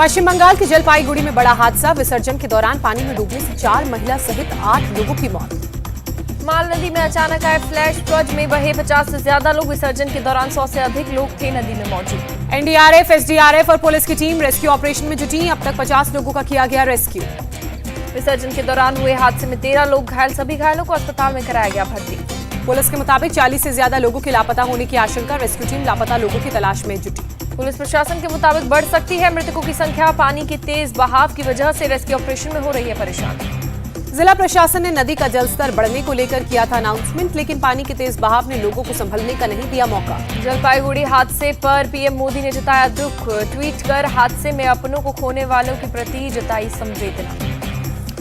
पश्चिम बंगाल के जलपाईगुड़ी में बड़ा हादसा। विसर्जन के दौरान पानी में डूबने से 4 महिला सहित 8 लोगों की मौत। माल नदी में अचानक आए फ्लैश फ्लड में बहे 50 से ज्यादा लोग। विसर्जन के दौरान 100 से अधिक लोग थे नदी में मौजूद। एनडीआरएफ, एसडीआरएफ और पुलिस की टीम रेस्क्यू ऑपरेशन में जुटी। अब तक 50 लोगों का किया गया रेस्क्यू। विसर्जन के दौरान हुए हादसे में 13 लोग घायल। सभी घायलों को अस्पताल में कराया गया भर्ती। पुलिस के मुताबिक 40 से ज्यादा लोगों के लापता होने की आशंका। रेस्क्यू टीम लापता लोगों की तलाश में जुटी। पुलिस प्रशासन के मुताबिक बढ़ सकती है मृतकों की संख्या। पानी के तेज बहाव की वजह से रेस्क्यू ऑपरेशन में हो रही है परेशानी। जिला प्रशासन ने नदी का जलस्तर बढ़ने को लेकर किया था अनाउंसमेंट, लेकिन पानी के तेज बहाव ने लोगों को संभलने का नहीं दिया मौका। जलपाईगुड़ी हादसे पर पीएम मोदी ने जताया दुख। ट्वीट कर हादसे में अपनों को खोने वालों के प्रति जताई संवेदना।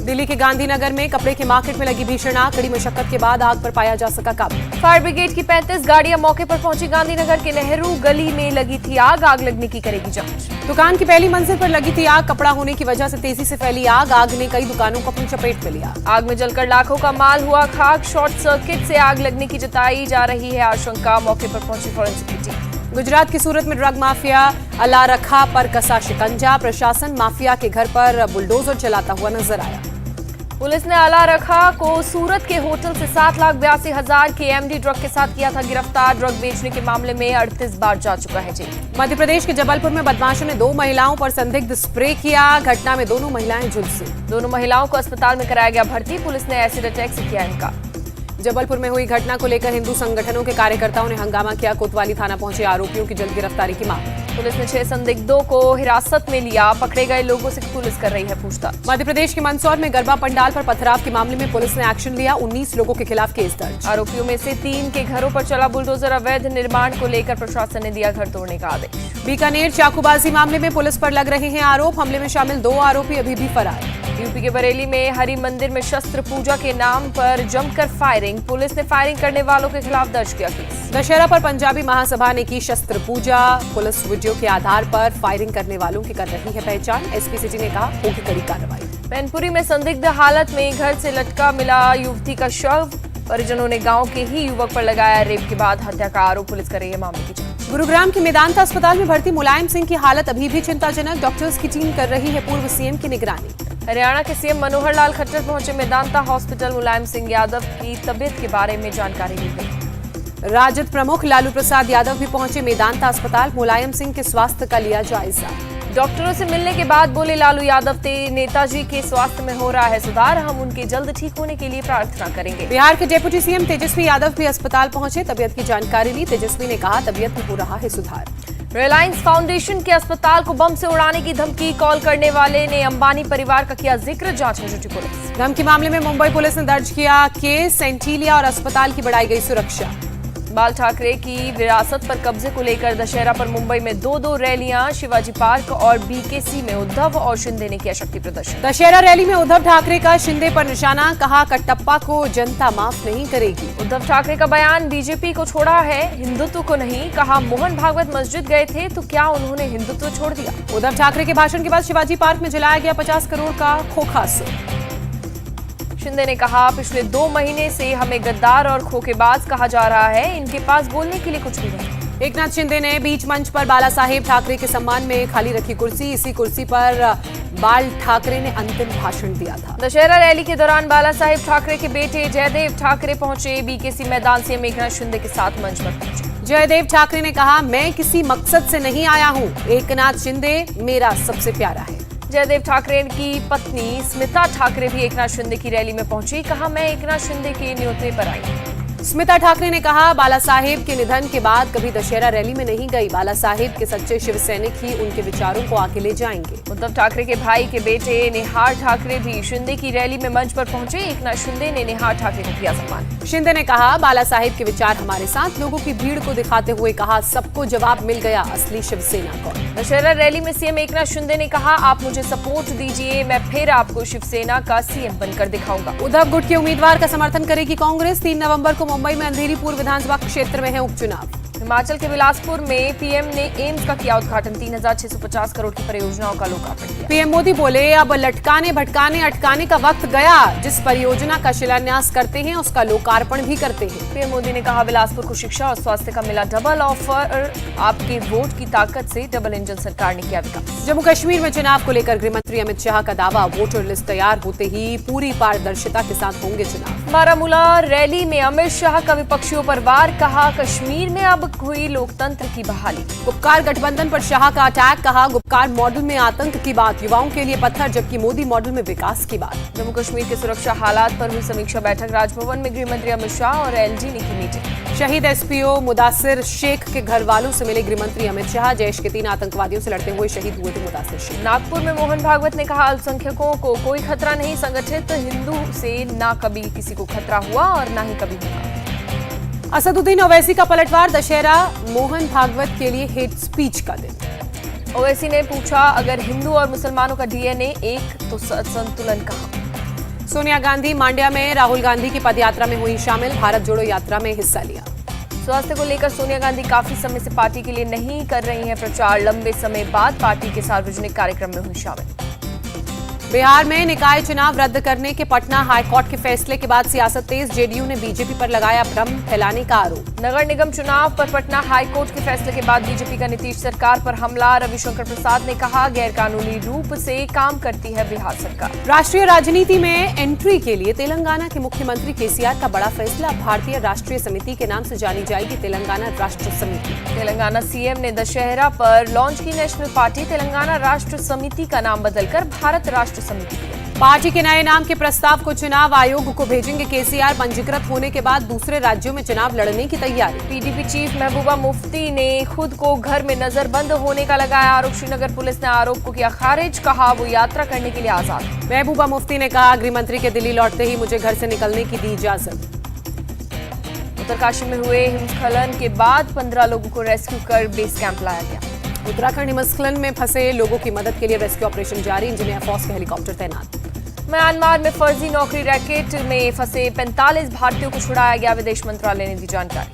दिल्ली के गांधीनगर में कपड़े के मार्केट में लगी भीषण आग। कड़ी मशक्कत के बाद आग पर पाया जा सका काबू। फायर ब्रिगेड की 35 गाड़ियां मौके पर पहुंची। गांधीनगर के नेहरू गली में लगी थी आग। आग लगने की करेगी जांच। दुकान की पहली मंजिल पर लगी थी आग। कपड़ा होने की वजह से तेजी से फैली आग। आग ने कई दुकानों को अपनी चपेट में लिया। आग में जलकर लाखों का माल हुआ खाक। शॉर्ट सर्किट से आग लगने की जताई जा रही है आशंका। मौके पर पहुंची फॉरेंसिक टीम। गुजरात की सूरत में ड्रग माफिया अला रखा पर कसा शिकंजा। प्रशासन माफिया के घर पर बुलडोजर चलाता हुआ नजर आया। पुलिस ने अला रखा को सूरत के होटल से 7,82,000 के एमडी ड्रग के साथ किया था गिरफ्तार। ड्रग बेचने के मामले में 38 बार जा चुका है जेल। मध्य प्रदेश के जबलपुर में बदमाशों ने 2 महिलाओं पर संदिग्ध स्प्रे किया। घटना में दोनों महिलाएं झुलसी। दोनों महिलाओं को अस्पताल में कराया गया भर्ती। पुलिस ने एसिड अटैक से किया इनकार। जबलपुर में हुई घटना को लेकर हिंदू संगठनों के कार्यकर्ताओं ने हंगामा किया। कोतवाली थाना पहुंचे आरोपियों की जल्द गिरफ्तारी की मांग। पुलिस ने 6 संदिग्धों को हिरासत में लिया। पकड़े गए लोगों से पुलिस कर रही है पूछताछ। मध्य प्रदेश के मंदसौर में गरबा पंडाल पर पथराव के मामले में पुलिस ने एक्शन लिया। 19 लोगों के खिलाफ केस दर्ज। आरोपियों में से 3 के घरों पर चला बुलडोजर। अवैध निर्माण को लेकर प्रशासन ने दिया घर तोड़ने का आदेश। बीकानेर चाकूबाजी मामले में पुलिस पर लग रहे हैं आरोप। हमले में शामिल 2 आरोपी अभी भी फरार। यूपी के बरेली में हरि मंदिर में शस्त्र पूजा के नाम पर जमकर फायरिंग। पुलिस ने फायरिंग करने वालों के खिलाफ दर्ज किया केस। दशहरा पर पंजाबी महासभा ने की शस्त्र पूजा। पुलिस वीडियो के आधार पर फायरिंग करने वालों की कर रही है पहचान। एसपी सिटी ने कहा होगी कड़ी कार्रवाई। मैनपुरी में संदिग्ध हालत में घर से लटका मिला युवती का शव। परिजनों ने गांव के ही युवक पर लगाया रेप के बाद हत्या का आरोप। पुलिस कर रही है मामले की जांच। गुरुग्राम के मेदांता अस्पताल में भर्ती मुलायम सिंह की हालत अभी भी चिंताजनक। डॉक्टर्स की टीम कर रही है पूर्व सीएम की निगरानी। हरियाणा के सीएम मनोहर लाल खट्टर पहुंचे मेदांता हॉस्पिटल। मुलायम सिंह यादव की तबीयत के बारे में जानकारी ली गई। राजद प्रमुख लालू प्रसाद यादव भी पहुंचे मेदांता अस्पताल। मुलायम सिंह के स्वास्थ्य का लिया जायजा। डॉक्टरों से मिलने के बाद बोले लालू यादव नेताजी के स्वास्थ्य में हो रहा है सुधार। हम उनके जल्द ठीक होने के लिए प्रार्थना करेंगे। बिहार के डेप्यूटी सीएम तेजस्वी यादव भी अस्पताल पहुंचे। तबीयत की जानकारी ली। तेजस्वी ने कहा तबीयत में हो रहा है सुधार। रिलायंस फाउंडेशन के अस्पताल को बम से उड़ाने की धमकी। कॉल करने वाले ने अंबानी परिवार का किया जिक्र। जांच में जुटी पुलिस। धमकी मामले में मुंबई पुलिस ने दर्ज किया केस। सेंटिलिया और अस्पताल की बढ़ाई गई सुरक्षा। बाल ठाकरे की विरासत पर कब्जे को लेकर दशहरा पर मुंबई में 2 रैलियां। शिवाजी पार्क और बीकेसी में उद्धव और शिंदे ने किया शक्ति प्रदर्शन। दशहरा रैली में उद्धव ठाकरे का शिंदे पर निशाना। कहा कटप्पा को जनता माफ नहीं करेगी। उद्धव ठाकरे का बयान बीजेपी को छोड़ा है हिंदुत्व को नहीं। कहा मोहन भागवत मस्जिद गए थे तो क्या उन्होंने हिंदुत्व छोड़ दिया। उद्धव ठाकरे के भाषण के बाद शिवाजी पार्क में जलाया गया 50 करोड़ का खोखा से। शिंदे ने कहा पिछले 2 महीने से हमें गद्दार और खोखेबाज कहा जा रहा है। इनके पास बोलने के लिए कुछ भी नहीं। एकनाथ शिंदे ने बीच मंच पर बाला साहेब ठाकरे के सम्मान में खाली रखी कुर्सी। इसी कुर्सी पर बाल ठाकरे ने अंतिम भाषण दिया था। दशहरा रैली के दौरान बाला साहेब ठाकरे के बेटे जयदेव ठाकरे पहुंचे। बीकेसी मैदान से एकनाथ शिंदे के साथ मंच पर पहुंचे। जयदेव ठाकरे ने कहा मैं किसी मकसद से नहीं आया हूं। एकनाथ शिंदे मेरा सबसे प्यारा है। जयदेव ठाकरे की पत्नी स्मिता ठाकरे भी एकनाथ शिंदे की रैली में पहुंची। कहा मैं एकनाथ शिंदे के न्योते पर आई। स्मिता ठाकरे ने कहा बाला साहेब के निधन के बाद कभी दशहरा रैली में नहीं गई। बाला साहेब के सच्चे शिव सैनिक ही उनके विचारों को आगे ले जाएंगे। उद्धव ठाकरे के भाई के बेटे निहार ठाकरे भी शिंदे की रैली में मंच पर पहुंचे। एकनाथ शिंदे ने निहार ठाकरे को किया सम्मान। शिंदे ने कहा बाला साहेब के विचार हमारे साथ। लोगों की भीड़ को दिखाते हुए कहा सबको जवाब मिल गया असली शिवसेना को। दशहरा रैली में सीएम एकनाथ शिंदे ने कहा आप मुझे सपोर्ट दीजिए, मैं फिर आपको शिवसेना का सीएम बनकर दिखाऊंगा। उद्धव गुट के उम्मीदवार का समर्थन करेगी कांग्रेस। 3 नवंबर को मुंबई में अंधेरी पूर्व विधानसभा क्षेत्र में है उपचुनाव। हिमाचल के बिलासपुर में पीएम ने एम्स का किया उद्घाटन। 3,650 करोड़ की परियोजनाओं का लोकार्पण किया। पीएम मोदी बोले, अब लटकाने भटकाने अटकाने का वक्त गया। जिस परियोजना का शिलान्यास करते हैं उसका लोकार्पण भी करते हैं। पीएम मोदी ने कहा, बिलासपुर को शिक्षा और स्वास्थ्य का मिला डबल ऑफर। आपके वोट की ताकत से डबल इंजन सरकार ने किया विकास। जम्मू कश्मीर में चुनाव को लेकर गृह मंत्री अमित शाह का दावा, वोटर लिस्ट तैयार होते ही पूरी पारदर्शिता के साथ होंगे चुनाव। बारामूला रैली में अमित शाह का विपक्षियों पर वार, कहा कश्मीर में अब हुई लोकतंत्र की बहाली। गुपकार गठबंधन पर शाह का अटैक, कहा गुपकार मॉडल में आतंक की बात, युवाओं के लिए पत्थर, जबकि मोदी मॉडल में विकास की बात। जम्मू कश्मीर के सुरक्षा हालात पर हुई समीक्षा बैठक। राजभवन में गृह मंत्री अमित शाह और एलजी ने की मीटिंग। शहीद एसपीओ मुदासिर शेख के घर वालों से मिले गृह मंत्री अमित शाह। जैश के 3 आतंकवादियों से लड़ते हुए शहीद हुए थे मुदासिर शेख। नागपुर में मोहन भागवत ने कहा, अल्पसंख्यकों को कोई खतरा नहीं, संगठित हिंदू से ना कभी किसी को खतरा हुआ और ना ही कभी होगा। असदुद्दीन ओवैसी का पलटवार, दशहरा मोहन भागवत के लिए हेट स्पीच का दिन। ओवैसी ने पूछा, अगर हिंदू और मुसलमानों का डीएनए एक तो संतुलन कहां? सोनिया गांधी मांड्या में राहुल गांधी की पदयात्रा में हुई शामिल, भारत जोड़ो यात्रा में हिस्सा लिया। स्वास्थ्य को लेकर सोनिया गांधी काफी समय से पार्टी के लिए नहीं कर रही हैं प्रचार, लंबे समय बाद पार्टी के सार्वजनिक कार्यक्रम में हुई शामिल। बिहार में निकाय चुनाव रद्द करने के पटना हाईकोर्ट के फैसले के बाद सियासत तेज, जेडीयू ने बीजेपी पर लगाया भ्रम फैलाने का आरोप। नगर निगम चुनाव पर पटना हाईकोर्ट के फैसले के बाद बीजेपी का नीतीश सरकार पर हमला। रविशंकर प्रसाद ने कहा, गैरकानूनी रूप से काम करती है बिहार सरकार। राष्ट्रीय राजनीति में एंट्री के लिए तेलंगाना के मुख्यमंत्री केसीआर का बड़ा फैसला, भारतीय राष्ट्रीय समिति के नाम से जानी जाएगी तेलंगाना राष्ट्र समिति। तेलंगाना सीएम ने दशहरा पर लॉन्च की नेशनल पार्टी, तेलंगाना राष्ट्र समिति का नाम बदलकर भारत राष्ट्र समिति किया। पार्टी के नए नाम के प्रस्ताव को चुनाव आयोग को भेजेंगे केसीआर, पंजीकृत होने के बाद दूसरे राज्यों में चुनाव लड़ने की तैयारी। पीडीपी चीफ महबूबा मुफ्ती ने खुद को घर में नजरबंद होने का लगाया आरोप। श्रीनगर पुलिस ने आरोप को किया खारिज, कहा वो यात्रा करने के लिए आजाद। महबूबा मुफ्ती ने कहा, गृह मंत्री के दिल्ली लौटते ही मुझे घर से निकलने की दी इजाजत। उत्तरकाशी में हुए हिमस्खलन के बाद 15 लोगों को रेस्क्यू कर बेस कैंप लाया गया। उत्तराखंड हिमस्खलन में फंसे लोगों की मदद के लिए रेस्क्यू ऑपरेशन जारी, इंजीनियर फोर्स के हेलीकॉप्टर तैनात। म्यांमार में फर्जी नौकरी रैकेट में फंसे 45 भारतीयों को छुड़ाया गया, विदेश मंत्रालय ने दी जानकारी।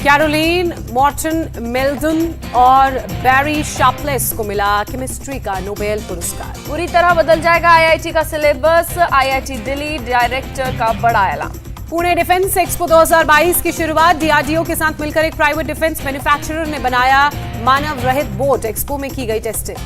कैरोलिन मॉर्टन मेल्डन और बैरी शार्पलेस को मिला केमिस्ट्री का नोबेल पुरस्कार। पूरी तरह बदल जाएगा आईआईटी का सिलेबस, आईआईटी दिल्ली डायरेक्टर का बड़ा ऐलान। पुणे डिफेंस एक्सपो 2022 की शुरुआत, डीआरडीओ के साथ मिलकर एक प्राइवेट डिफेंस मैन्युफैक्चरर ने बनाया मानव रहित बोट, एक्सपो में की गई टेस्टिंग।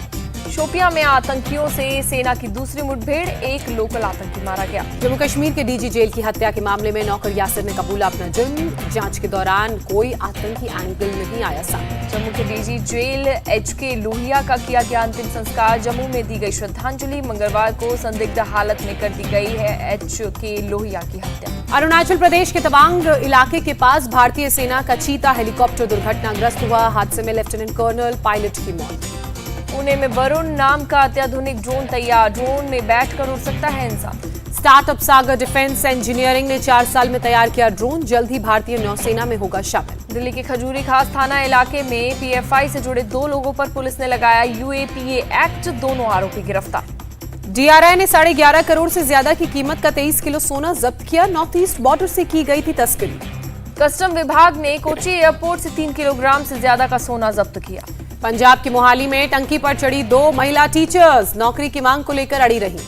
शोपियां में आतंकियों से सेना की दूसरी मुठभेड़, एक लोकल आतंकी मारा गया। जम्मू कश्मीर के डीजी जेल की हत्या के मामले में नौकर यासिर ने कबूला अपना जुर्म, जांच के दौरान कोई आतंकी एंगल नहीं आया सामने। जम्मू के डीजी जेल एचके लोहिया का किया गया अंतिम संस्कार, जम्मू में दी गई श्रद्धांजलि। मंगलवार को संदिग्ध हालत में कर दी गई है एचके लोहिया की हत्या। अरुणाचल प्रदेश के तवांग इलाके के पास भारतीय सेना का चीता हेलीकॉप्टर दुर्घटनाग्रस्त हुआ, हादसे में लेफ्टिनेंट कर्नल पायलट की मौत। पुणे में वरुण नाम का अत्याधुनिक ड्रोन तैयार, ड्रोन में बैठकर उड़ सकता है इंसान। स्टार्टअप सागर डिफेंस इंजीनियरिंग ने 4 साल में तैयार किया ड्रोन, जल्द ही भारतीय नौसेना में होगा शामिल। दिल्ली के खजूरी खास थाना इलाके में पीएफआई से जुड़े 2 लोगों पर पुलिस ने लगाया यूएपीए एक्ट, दोनों आरोपी गिरफ्तार। डीआरआई ने 11.5 करोड़ से ज्यादा की कीमत का 23 किलो सोना जब्त किया, नॉर्थ ईस्ट बॉर्डर से की गई थी तस्करी। कस्टम विभाग ने कोची एयरपोर्ट से 3 किलोग्राम से ज्यादा का सोना जब्त किया। पंजाब की मोहाली में टंकी पर चढ़ी 2 महिला टीचर्स, नौकरी की मांग को लेकर अड़ी रही।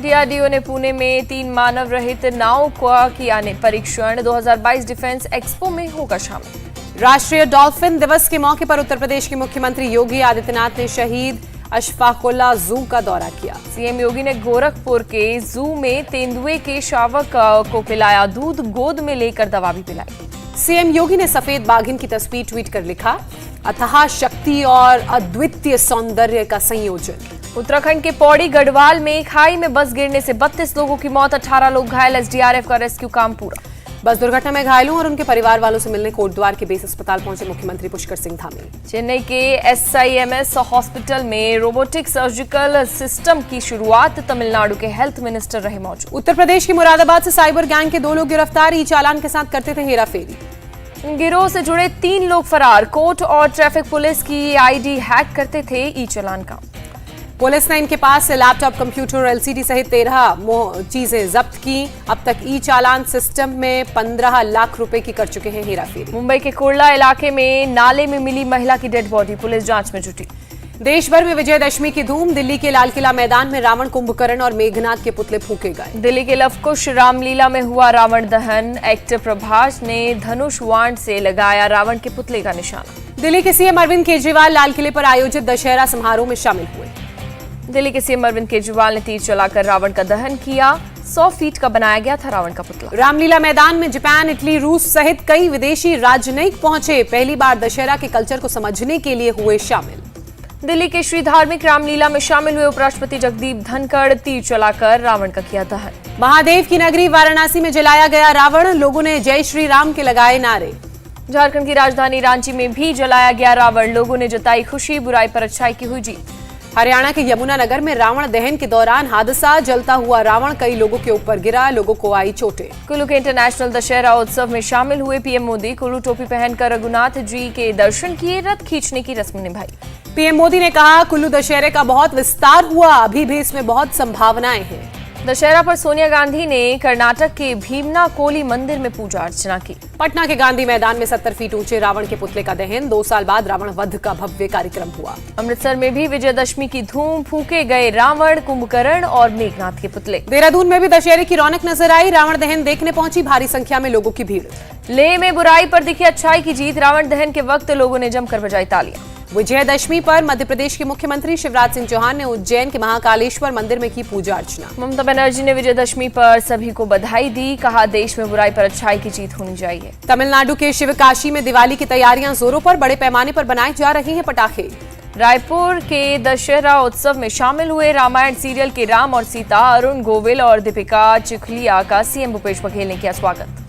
डीआरडीओ ने पुणे में 3 मानव रहित नाव का किया परीक्षण, 2022 डिफेंस एक्सपो में होगा शामिल। राष्ट्रीय डॉल्फिन दिवस के मौके पर उत्तर प्रदेश के मुख्यमंत्री योगी आदित्यनाथ ने शहीद अशफाकुल्ला जू का दौरा किया। सीएम योगी ने गोरखपुर के जू में तेंदुए के शावक को पिलाया दूध, गोद में लेकर दवा भी पिलाई। सीएम योगी ने सफेद बाघिन की तस्वीर ट्वीट कर लिखा, अथाह शक्ति और अद्वितीय सौंदर्य का संयोजन। उत्तराखंड के पौड़ी गढ़वाल में खाई में बस गिरने से 32 लोगों की मौत, 18 लोग घायल, एसडीआरएफ का रेस्क्यू काम पूरा। बस दुर्घटना में घायलों और उनके परिवार वालों से मिलने कोटद्वार के बेस अस्पताल पहुंचे मुख्यमंत्री पुष्कर सिंह धामी। चेन्नई के एसआईएमएस हॉस्पिटल में रोबोटिक सर्जिकल सिस्टम की शुरुआत, तमिलनाडु के हेल्थ मिनिस्टर रहे मौजूद। उत्तर प्रदेश के मुरादाबाद से साइबर गैंग के 2 लोग गिरफ्तार, ई चालान के साथ करते थे हेराफेरी। गिरोह से जुड़े 3 लोग फरार, कोर्ट और ट्रैफिक पुलिस की आईडी हैक करते थे ई चालान का। पुलिस ने इनके पास से लैपटॉप, कंप्यूटर, एलसीडी सहित 13 चीजें जब्त की। अब तक ई चालान सिस्टम में 15 लाख रुपए की कर चुके हैं हेराफेरी। मुंबई के कुर्ला इलाके में नाले में मिली महिला की डेड बॉडी, पुलिस जांच में जुटी। देश भर में विजयदशमी की धूम। दिल्ली के लाल किला मैदान में रावण, कुंभकर्ण और मेघनाथ के पुतले फूंके गए। दिल्ली के लवकुश रामलीला में हुआ रावण दहन। एक्टर प्रभास ने धनुष बाण से लगाया रावण के पुतले का निशाना। दिल्ली के सीएम अरविंद केजरीवाल लाल किले पर आयोजित दशहरा समारोह में शामिल हुए। दिल्ली के सीएम अरविंद केजरीवाल ने तीर चलाकर रावण का दहन किया। 100 फीट का बनाया गया था रावण का पुतला। रामलीला मैदान में जापान, इटली, रूस सहित कई विदेशी राजनयिक पहुंचे। पहली बार दशहरा के कल्चर को समझने के लिए हुए शामिल। दिल्ली के श्री धार्मिक रामलीला में शामिल हुए उपराष्ट्रपति जगदीप धनखड़, तीर चलाकर रावण का किया दहन। महादेव की नगरी वाराणसी में जलाया गया रावण। लोगों ने जय श्री राम के लगाए नारे। झारखंड की राजधानी रांची में भी जलाया गया रावण। लोगों ने जताई खुशी, बुराई पर अच्छाई की हुई जीत। हरियाणा के यमुनानगर में रावण दहन के दौरान हादसा। जलता हुआ रावण कई लोगों के ऊपर गिरा, लोगों को आई चोटें। कुल्लू के इंटरनेशनल दशहरा उत्सव में शामिल हुए पीएम मोदी। कुल्लू टोपी पहनकर रघुनाथ जी के दर्शन किए, रथ खींचने की रस्म निभाई। पीएम मोदी ने कहा, कुल्लू दशहरे का बहुत विस्तार हुआ, अभी भी इसमें बहुत संभावनाएं हैं। दशहरा पर सोनिया गांधी ने कर्नाटक के भीमना कोली मंदिर में पूजा अर्चना की। पटना के गांधी मैदान में 70 फीट ऊंचे रावण के पुतले का दहन। 2 साल बाद रावण वध का भव्य कार्यक्रम हुआ। अमृतसर में भी विजयदशमी की धूम, फूके गए रावण, कुंभकर्ण और मेघनाथ के पुतले। देहरादून में भी दशहरे की रौनक नजर आई। रावण दहन देखने पहुंची भारी संख्या में लोगों की भीड़। लेह में बुराई पर दिखी अच्छाई की जीत। रावण दहन के वक्त लोगों ने जमकर बजाई तालियां। विजयदशमी पर मध्य प्रदेश के मुख्यमंत्री शिवराज सिंह चौहान ने उज्जैन के महाकालेश्वर मंदिर में की पूजा अर्चना। ममता बनर्जी ने विजयदशमी पर सभी को बधाई दी। कहा, देश में बुराई पर अच्छाई की जीत होनी चाहिए। तमिलनाडु के शिवकाशी में दिवाली की तैयारियां जोरों पर। बड़े पैमाने पर बनाए जा रहे हैं पटाखे। रायपुर के दशहरा उत्सव में शामिल हुए रामायण सीरियल के राम और सीता। अरुण गोविल और दीपिका चिखलिया का सीएम भूपेश बघेल ने किया स्वागत।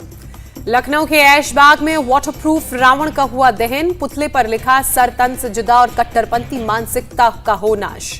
लखनऊ के ऐशबाग में वाटरप्रूफ रावण का हुआ दहन। पुतले पर लिखा, सर तन से जुदा और कट्टरपंथी मानसिकता का हो नाश।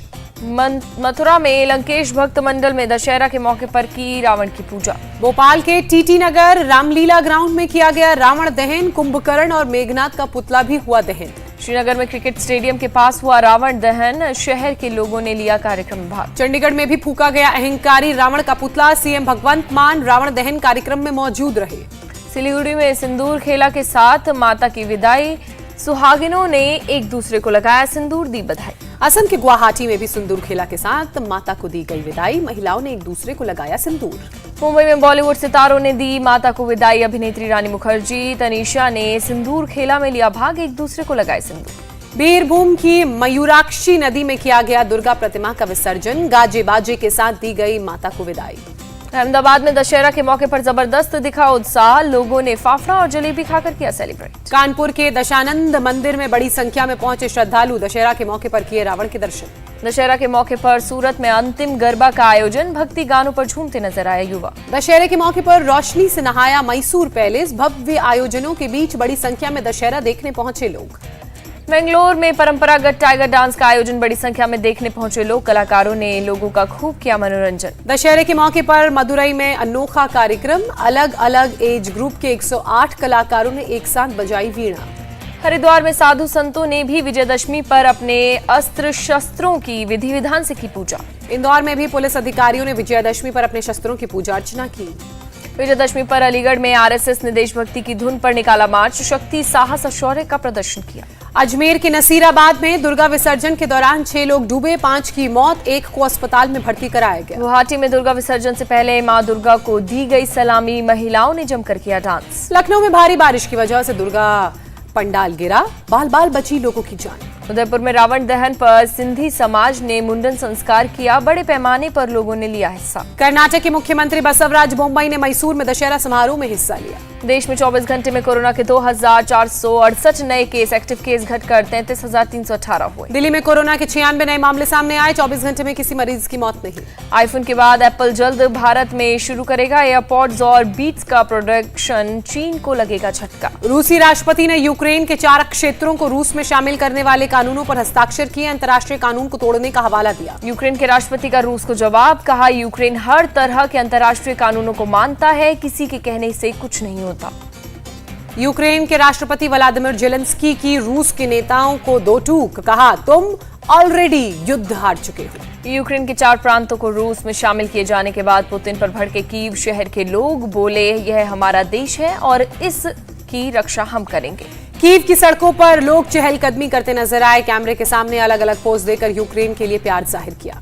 मथुरा में लंकेश भक्त मंडल में दशहरा के मौके पर की रावण की पूजा। भोपाल के टीटी नगर रामलीला ग्राउंड में किया गया रावण दहन। कुंभकर्ण और मेघनाथ का पुतला भी हुआ दहन। श्रीनगर में क्रिकेट स्टेडियम के पास हुआ रावण दहन। शहर के लोगों ने लिया कार्यक्रम में भाग। चंडीगढ़ में भी फूका गया अहंकारी रावण का पुतला। सीएम भगवंत मान रावण दहन कार्यक्रम में मौजूद रहे। सिलीगुड़ी में सिंदूर खेला के साथ माता की विदाई। सुहागिनों ने एक दूसरे को लगाया सिंदूर, दी बधाई। असम के गुवाहाटी में भी सिंदूर खेला के साथ माता को दी गई विदाई। महिलाओं ने एक दूसरे को लगाया सिंदूर। मुंबई में बॉलीवुड सितारों ने दी माता को विदाई। अभिनेत्री रानी मुखर्जी, तनीषा ने सिंदूर खेला में लिया भाग, एक दूसरे को लगाए सिंदूर। बीरभूम की मयूराक्षी नदी में किया गया दुर्गा प्रतिमा का विसर्जन। गाजे बाजे के साथ दी गई माता को विदाई। अहमदाबाद में दशहरा के मौके पर जबरदस्त दिखा उत्साह। लोगों ने फाफड़ा और जलेबी खाकर किया सेलिब्रेट। कानपुर के दशानंद मंदिर में बड़ी संख्या में पहुंचे श्रद्धालु। दशहरा के मौके पर किए रावण के दर्शन। दशहरा के मौके पर सूरत में अंतिम गरबा का आयोजन। भक्ति गानों पर झूमते नजर आए युवा। दशहरे के मौके पर रोशनी से नहाया मैसूर पैलेस। भव्य आयोजनों के बीच बड़ी संख्या में दशहरा देखने पहुंचे लोग। बेंगलोर में परंपरागत टाइगर डांस का आयोजन। बड़ी संख्या में देखने पहुंचे लोग। कलाकारों ने लोगों का खूब किया मनोरंजन। दशहरे के मौके पर मदुरई में अनोखा कार्यक्रम। अलग अलग एज ग्रुप के 108 कलाकारों ने एक साथ बजाई वीणा। हरिद्वार में साधु संतों ने भी विजयदशमी पर अपने अस्त्र शस्त्रों की विधि विधान से की पूजा। इंदौर में भी पुलिस अधिकारियों ने विजयदशमी पर अपने शस्त्रों की पूजा अर्चना की। विजयदशमी पर अलीगढ़ में आरएसएस ने देशभक्ति की धुन पर निकाला मार्च। शक्ति, साहस और शौर्य का प्रदर्शन किया। अजमेर के नसीराबाद में दुर्गा विसर्जन के दौरान 6 लोग डूबे, 5 की मौत, 1 को अस्पताल में भर्ती कराया गया। गुवाहाटी में दुर्गा विसर्जन से पहले मां दुर्गा को दी गई सलामी। महिलाओं ने जमकर किया डांस। लखनऊ में भारी बारिश की वजह से दुर्गा पंडाल गिरा। बाल बाल बची लोगों की जान। उदयपुर में रावण दहन पर सिंधी समाज ने मुंडन संस्कार किया। बड़े पैमाने पर लोगों ने लिया हिस्सा। कर्नाटक के मुख्यमंत्री बसवराज बोम्मई ने मैसूर में दशहरा समारोह में हिस्सा लिया। देश में 24 घंटे में कोरोना के 2468 नए केस। एक्टिव केस घटकर 33,318 हुए। दिल्ली में कोरोना के 96 नए मामले सामने आए। 24 घंटे में किसी मरीज की मौत नहीं। आईफोन के बाद एप्पल जल्द भारत में शुरू करेगा एयरपॉड्स और बीट्स का प्रोडक्शन। चीन को लगेगा झटका। रूसी राष्ट्रपति ने यूक्रेन के 4 क्षेत्रों को रूस में शामिल करने वाले कानूनों पर हस्ताक्षर किए। अंतर्राष्ट्रीय कानून को तोड़ने का हवाला दिया। यूक्रेन के राष्ट्रपति का रूस को जवाब। कहा, यूक्रेन हर तरह के अंतर्राष्ट्रीय कानूनों को मानता है, किसी के कहने से कुछ नहीं होता। यूक्रेन के राष्ट्रपति व्लादिमीर जेलेंस्की की रूस के नेताओं को दो टूक। कहा, तुम ऑलरेडी युद्ध हार चुके हो। यूक्रेन के 4 प्रांतों को रूस में शामिल किए जाने के बाद पुतिन पर भड़के कीव शहर के लोग बोले, यह हमारा देश है और इसकी रक्षा हम करेंगे। कीव की सड़कों पर लोग चहलकदमी करते नजर आए। कैमरे के सामने अलग अलग पोज देकर यूक्रेन के लिए प्यार जाहिर किया।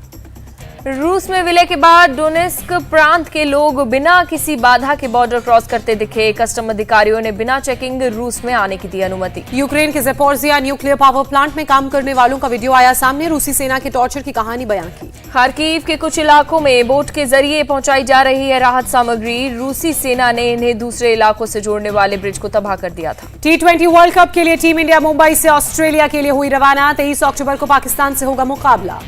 रूस में विलय के बाद डोनेस्क प्रांत के लोग बिना किसी बाधा के बॉर्डर क्रॉस करते दिखे। कस्टम अधिकारियों ने बिना चेकिंग रूस में आने की दी अनुमति। यूक्रेन के ज़पोरिज़िया न्यूक्लियर पावर प्लांट में काम करने वालों का वीडियो आया सामने। रूसी सेना के टॉर्चर की कहानी बयान की। खार्किव के कुछ इलाकों में बोट के जरिए पहुंचाई जा रही है राहत सामग्री। रूसी सेना ने इन्हें दूसरे इलाकों से जोड़ने वाले ब्रिज को तबाह कर दिया था। T20 वर्ल्ड कप के लिए टीम इंडिया मुंबई से ऑस्ट्रेलिया के लिए हुई रवाना। 23 अक्टूबर को पाकिस्तान से होगा मुकाबला।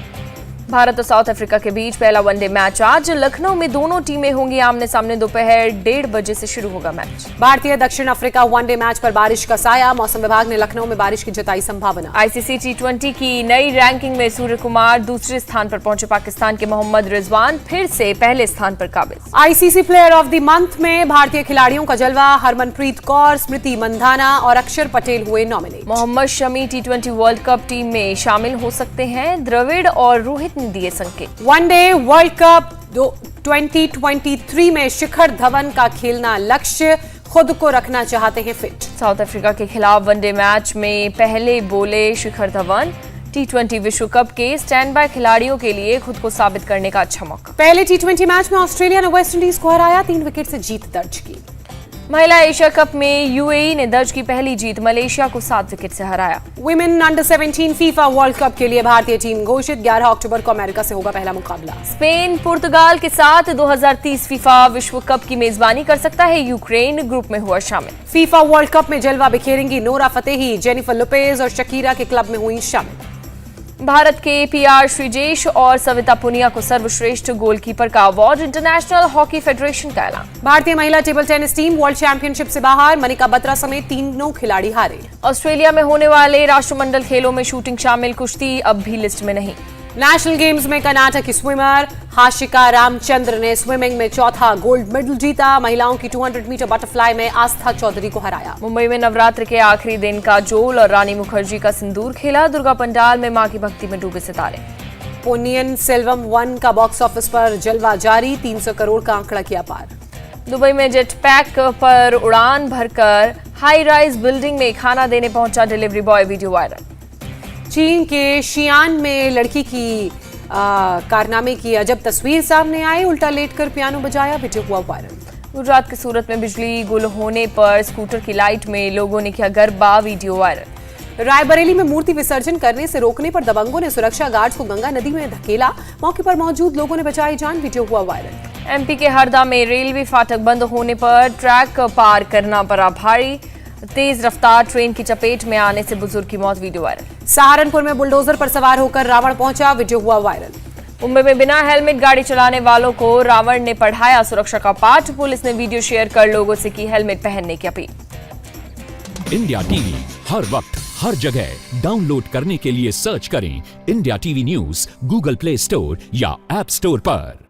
भारत और साउथ अफ्रीका के बीच पहला वनडे मैच आज लखनऊ में दोनों टीमें होंगी आमने सामने। दोपहर 1:30 बजे से शुरू होगा मैच। भारतीय दक्षिण अफ्रीका वनडे मैच पर बारिश का साया। मौसम विभाग ने लखनऊ में बारिश की जताई संभावना। आईसीसी T20 की नई रैंकिंग में सूर्य कुमार दूसरे स्थान पर पहुंचे। पाकिस्तान के मोहम्मद रिजवान फिर से पहले स्थान पर काबिज। ICC player of the month में भारतीय खिलाड़ियों का जलवा। हरमनप्रीत कौर, स्मृति मंधाना और अक्षर पटेल हुए nominate. Mohammed Shami T20 world cup team में शामिल हो सकते हैं। द्रविड़ और रोहित ने दिए संकेत। वनडे वर्ल्ड कप 2023 में शिखर धवन का खेलना लक्ष्य। खुद को रखना चाहते हैं फिट। साउथ अफ्रीका के खिलाफ वनडे मैच में पहले बोले शिखर धवन। T20 विश्व कप के स्टैंड बाय खिलाड़ियों के लिए खुद को साबित करने का अच्छा मौका। पहले T20 मैच में ऑस्ट्रेलिया ने वेस्टइंडीज को हराया। 3 विकेट से जीत दर्ज की। महिला एशिया कप में यूएई ने दर्ज की पहली जीत। मलेशिया को 7 विकेट से हराया। Women under 17 FIFA world cup के लिए भारतीय टीम घोषित। 11 अक्टूबर को अमेरिका से होगा पहला मुकाबला। स्पेन पुर्तगाल के साथ 2030 फीफा विश्व कप की मेजबानी कर सकता है। यूक्रेन ग्रुप में हुआ शामिल। फीफा वर्ल्ड कप में जलवा बिखेरेंगी नोरा फतेही। जेनिफर लोपेज और शकीरा के क्लब में हुई शामिल। भारत के PR श्रीजेश और सविता पुनिया को सर्वश्रेष्ठ गोलकीपर का अवार्ड। इंटरनेशनल हॉकी फेडरेशन का ऐलान। भारतीय महिला table tennis team world championship से बाहर। मनिका बत्रा समेत 3 खिलाड़ी हारे। ऑस्ट्रेलिया में होने वाले राष्ट्रमंडल खेलों में शूटिंग शामिल। कुश्ती अब भी लिस्ट में नहीं। नेशनल गेम्स में कर्नाटक की स्विमर हाशिका रामचंद्र ने स्विमिंग में चौथा गोल्ड मेडल जीता। महिलाओं की 200 मीटर बटरफ्लाई में आस्था चौधरी को हराया। मुंबई में नवरात्र के आखिरी दिन काजोल और रानी मुखर्जी का सिंदूर खेला। दुर्गा पंडाल में मां की भक्ति में डूबे सितारे। पोन्नियन सेल्वम 1 का बॉक्स ऑफिस पर जलवा जारी। 300 करोड़ का आंकड़ा किया पार। दुबई में जेट पैक पर उड़ान भरकर हाई राइज बिल्डिंग में खाना देने पहुंचा डिलीवरी बॉय। Video viral. चीन के शियान में लड़की की कारनामे की अजब तस्वीर सामने आई। उल्टा लेटकर पियानो बजाया। वीडियो हुआ वायरल। गुजरात के सूरत में बिजली गुल होने पर स्कूटर की लाइट में लोगों ने किया गरबा। Video viral. रायबरेली में मूर्ति विसर्जन करने से रोकने पर दबंगों ने सुरक्षा गार्ड्स को गंगा नदी में धकेला। मौके पर मौजूद लोगों ने बचाई जान। वीडियो हुआ वायरल। MP के हरदा में रेलवे फाटक बंद होने पर ट्रैक पार करना पड़ा भारी। तेज रफ्तार ट्रेन की चपेट में आने से बुजुर्ग की मौत। Video viral. सहारनपुर में बुलडोजर पर सवार होकर रावण पहुंचा। वीडियो हुआ वायरल। मुंबई में बिना हेलमेट गाड़ी चलाने वालों को रावण ने पढ़ाया सुरक्षा का पाठ। पुलिस ने वीडियो शेयर कर लोगों से की हेलमेट पहनने की अपील। इंडिया टीवी हर वक्त हर जगह डाउनलोड करने के लिए सर्च करें India TV news Google play store या ऐप स्टोर पर।